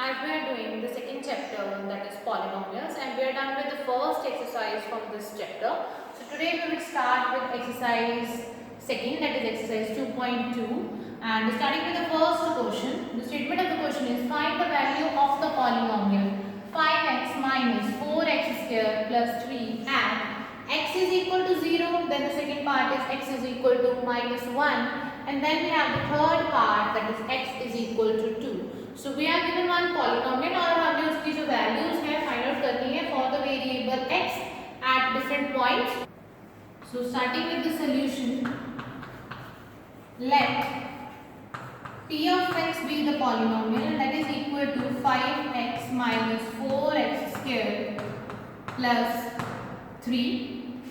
as we are doing the second chapter, that is polynomials, and we are done with the first exercise from this chapter. So today we will start with exercise second, that is exercise 2.2, and starting with the first question. The statement of the question is find the value of the polynomial 5x minus 4x square plus 3 and x is equal to 0. Then the second part is x is equal to minus 1, and then we have the third part, that is x is equal to 2. So we are given one polynomial और हमें उसकी जो values है find out करनी है for the variable x at different points. So starting with the solution, let p of x be the polynomial and that is equal to 5x minus 4x square plus 3.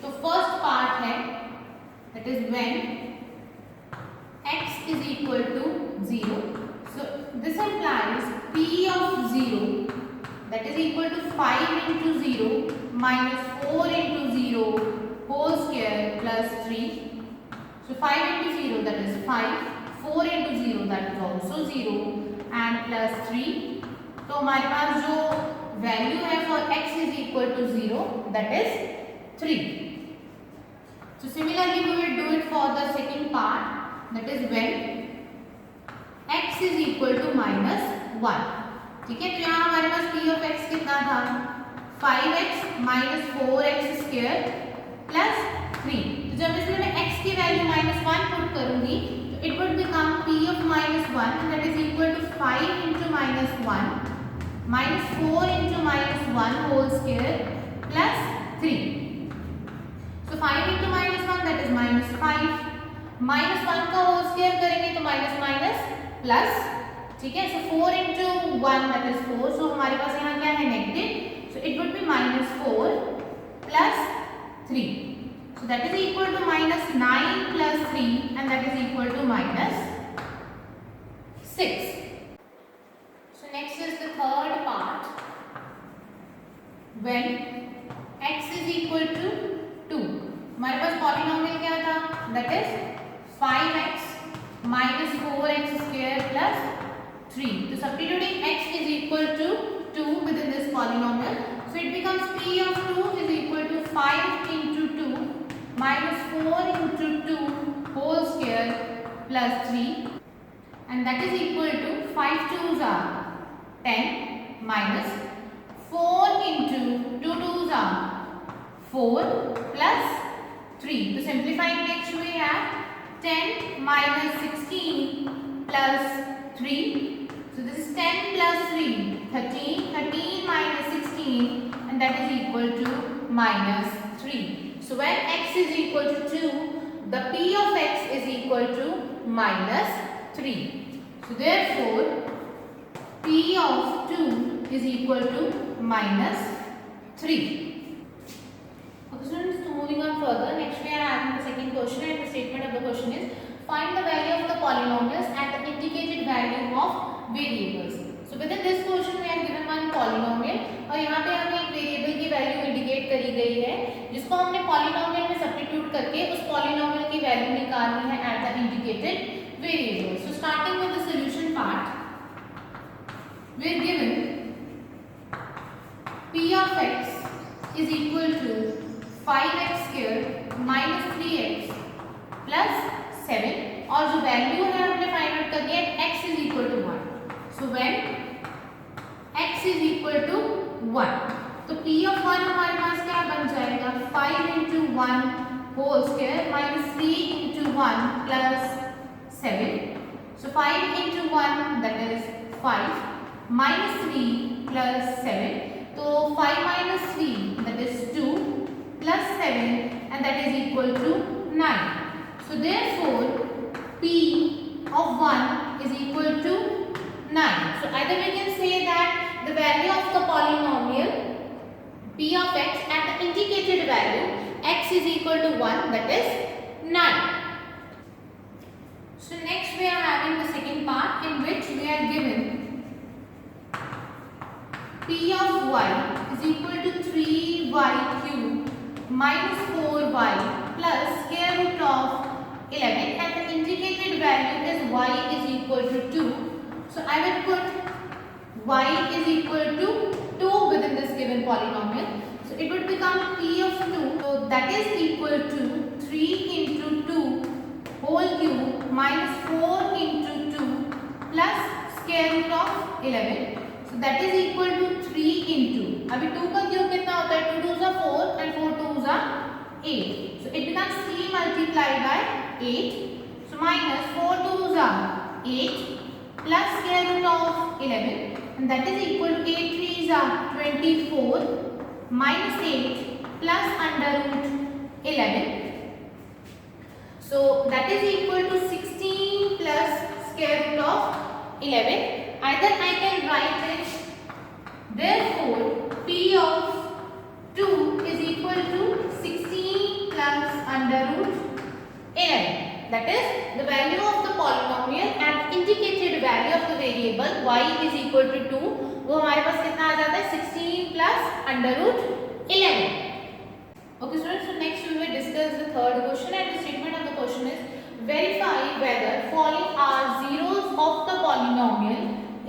तो first part है that is when x is equal to 0. So this implies p of 0 that is equal to 5 into 0 minus 4 into 0 whole square plus 3. So 5 into 0 that is 5, 4 into 0 that is also 0 and plus 3. तो हमारे पास जो value है for x is equal to 0 that is 3. So similarly we will do it for the second part, that is when x is equal to minus 1. ठीक है, तो यहाँ हमारे पास p of x कितना था 5x minus 4x square plus 3. तो जब इसमें मैं x की वैल्यू minus 1 पुट करूंगी तो it would become p of minus 1 that is equal to 5 into minus 1 minus 4 into minus 1 whole square plus 3. So 5 into minus 1 that is minus 5, minus 1 का whole square करेंगे तो minus minus plus, ठीक है. So 4 into 1 that is 4. So हमारे पास यहाँ क्या है negative. So it would be minus 4 plus 3. So that is equal to minus 9 plus 3 and that is equal to minus 6. So next is the third part when x is equal to 2. हमारे पास polynomial क्या था that is 5x minus 4x square plus 3. So substituting x is equal to 2 within this polynomial. So it becomes p of 2 is equal to 5 into 2 minus 4 into 2 whole square plus 3 and that is equal to 5 2s are 10 minus 4 into 2 2s are 4 plus 3. To simplify next we have 10 minus 16 plus 3. So this is 10 plus 3, 13. 13 minus 16 and that is equal to minus 3. So when x is equal to 2, the p of x is equal to minus 3. So therefore, p of 2 is equal to minus 3. Okay students, so moving on further, next we are having the second question and the statement of the question is find the value of the polynomials and the indicated value of variables. So within this question we are given one polynomial और यहाँ पे हमें एक variable की value indicate करी गई है जिसको हमने पॉलिनोमियल में सब्स्टिट्यूट करके उस पॉलिनोमियल की वैल्यू निकालनी है at the indicated variable. So starting with the solution part we are given p of x is equal to 5x square minus 3x plus 7 और जो वैल्यू है हमने फाइंड आउट करनी है x is equal to 1. So when x is equal to 1 तो p of 1 हमारे पास क्या बन जाएगा 5 into 1 whole square minus 3 into 1 plus 7. So 5 into 1 that is 5 minus 3 plus 7. तो 5 minus 3 that is 2 plus 7 and that is equal to 9. So therefore p of 1 is equal to 9. So either we can say that the value of the polynomial p of x at the indicated value x is equal to 1 that is 9. So next we are having the second part in which we are given p of y is equal to 3y cube minus 4y plus square root of 11 and the indicated value is y is equal to 2. So I will put y is equal to 2 within this given polynomial. So it would become p of 2. So that is equal to 3 into 2 whole cube minus 4 into 2 plus square root of 11. So that is equal to 3 into, अभी 2 का cube कितना होता है? 2 2s are 4 and 4 2s are 8. So it becomes 3 multiplied by 8. So minus 4 2s are 8 plus square root of 11, and that is equal to 8 3s are 24 minus 8 plus under root 11. So that is equal to 16 plus square root of 11. Either I can write it, therefore p of 2 is equal to 16 plus under root 11. That is the value of the polynomial and indicated value of the variable y is equal to 2. वो हमारे पास कितना आ जाता है? 16 plus under root 11. Okay students, so next we will discuss the third question, and the statement of the question is verify whether following are zeros of the polynomial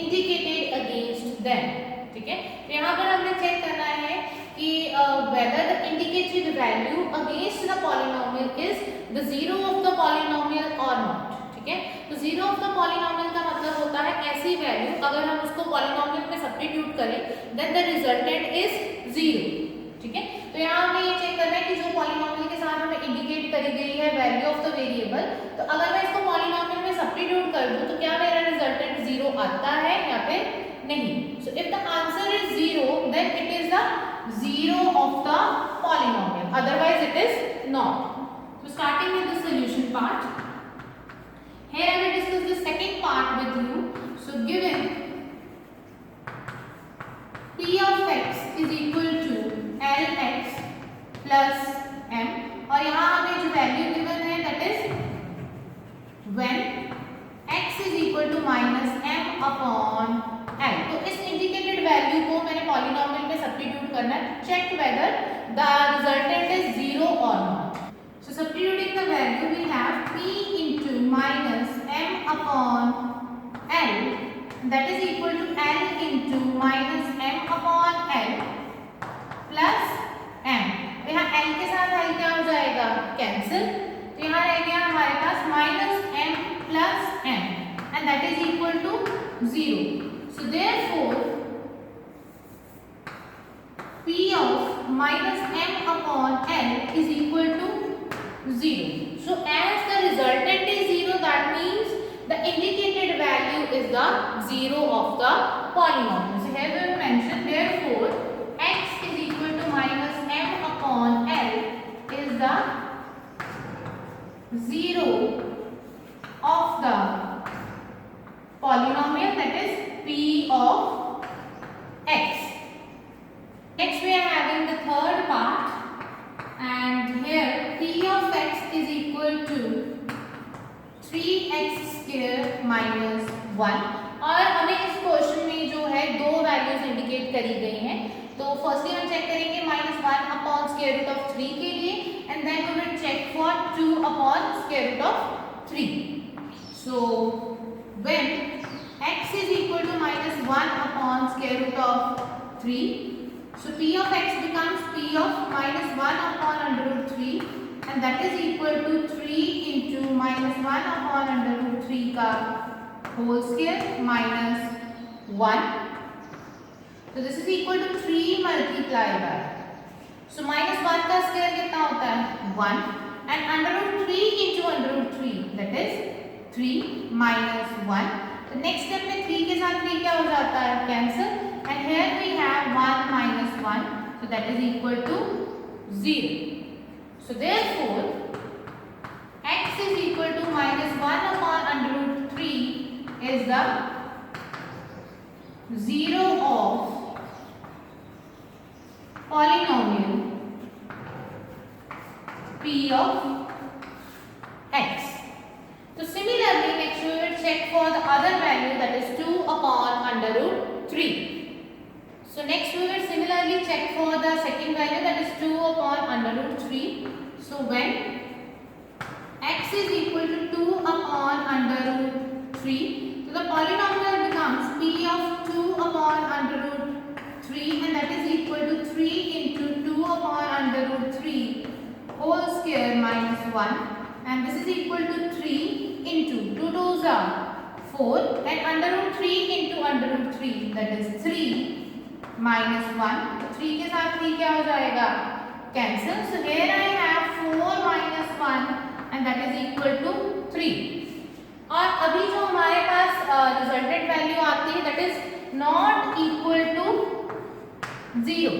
indicated against them. ठीक है, तो यहाँ पर हमने check करना है कि whether the indicated value against the polynomial is the zero of the polynomial or not. ठीक है, तो zero of the polynomial का मतलब होता है ऐसी वैल्यू अगर हम उसको polynomial में सब्स्टिट्यूट करें then the resultant is zero. ठीक है, तो यहाँ हमें ये चेक करना है कि जो पॉलिनोमियल के साथ हमें इंडिकेट करी गई है वैल्यू ऑफ द वेरिएबल, तो अगर मैं इसको पॉलिनोमियल में सब्स्टिट्यूट कर दूं तो क्या मेरा रिजल्टेंट जीरो आता है या फिर नहीं. So if the answer is zero then it is the zero of the polynomial, otherwise it is not. So starting with the solution part, here I will discuss the second part with you. So given p of x is equal to Lx plus m, और यहाँ हमें जो value given है that is when x is equal to minus m upon l. तो इस indicated value को मैंने polynomial में सब्स्टिट्यूट करना है, check whether the resultant is zero or not. So substituting the value we have p into minus m upon l, that is equal to l into minus m upon l plus m. तो यहाँ l के साथ l क्या हो जाएगा? Cancel. तो यहाँ रह गया हमारे पास minus m plus m and that is equal to zero. So therefore p of minus m upon l is equal to zero. So as the resultant is zero that means the indicated value is the zero of the polynomial. So here we have mention therefore x is equal to minus m upon l is the zero of the polynomial, that is p of x. Next we are having the third part, and here p of x is equal to 3x square minus 1. और हमें इस question में जो है दो values indicate करी गई हैं. तो फर्स्टली हम चेक करेंगे -1 अपॉन स्क्वायर रूट ऑफ 3 के लिए, and then we will check for 2 upon square root of 3. So when x is equal to -1 upon square root of 3, so p of x becomes p of -1 upon under root 3, and that is equal to 3 into -1 upon under root 3 का whole square minus 1. So this is equal to 3 multiplied by, so minus 1 का square कितना होता है? 1, and under root 3 into under root 3, that is 3 minus 1. तो next step में 3 के साथ 3 क्या हो जाता है? Cancel. and here we have 1 minus 1, so that is equal to 0. So therefore x is equal to -1 upon under root 3 is the zero of polynomial p of x. So similarly next we will check for the other value, that is 2 upon under root 3. So next we will similarly check for the second value, that is 2 upon under root 3. So when x is equal to 2 upon under root 3, so the polynomial becomes p of 2 upon upon under root 3 and that is equal to 3 into 2 upon under root 3 whole square minus 1 and this is equal to 3 into 2 2s are 4 and under root 3 into under root 3 that is 3 minus 1 तो 3 के साथ 3 क्या हो जाएगा cancel so here I have 4 minus 1 and that is equal to 3 और अभी जो हमारे पास रिजल्टेड वैल्यू आती है that is not equal to 0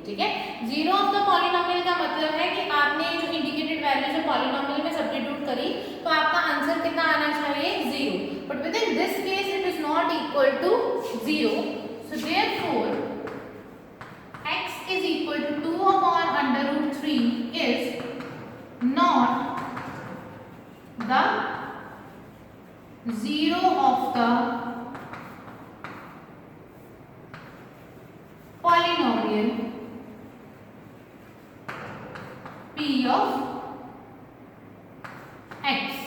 ठीक है जीरो ऑफ द पॉलिनोमियल का मतलब है कि आपने जो इंडिकेटेड वैल्यू जो पॉलिनोमियल में सब्स्टिट्यूट करी तो आपका आंसर कितना आना चाहिए 0 but with in this case it is not equal to 0 so therefore x is equal to 2 upon under root 3 is not the 0 of the polynomial p of x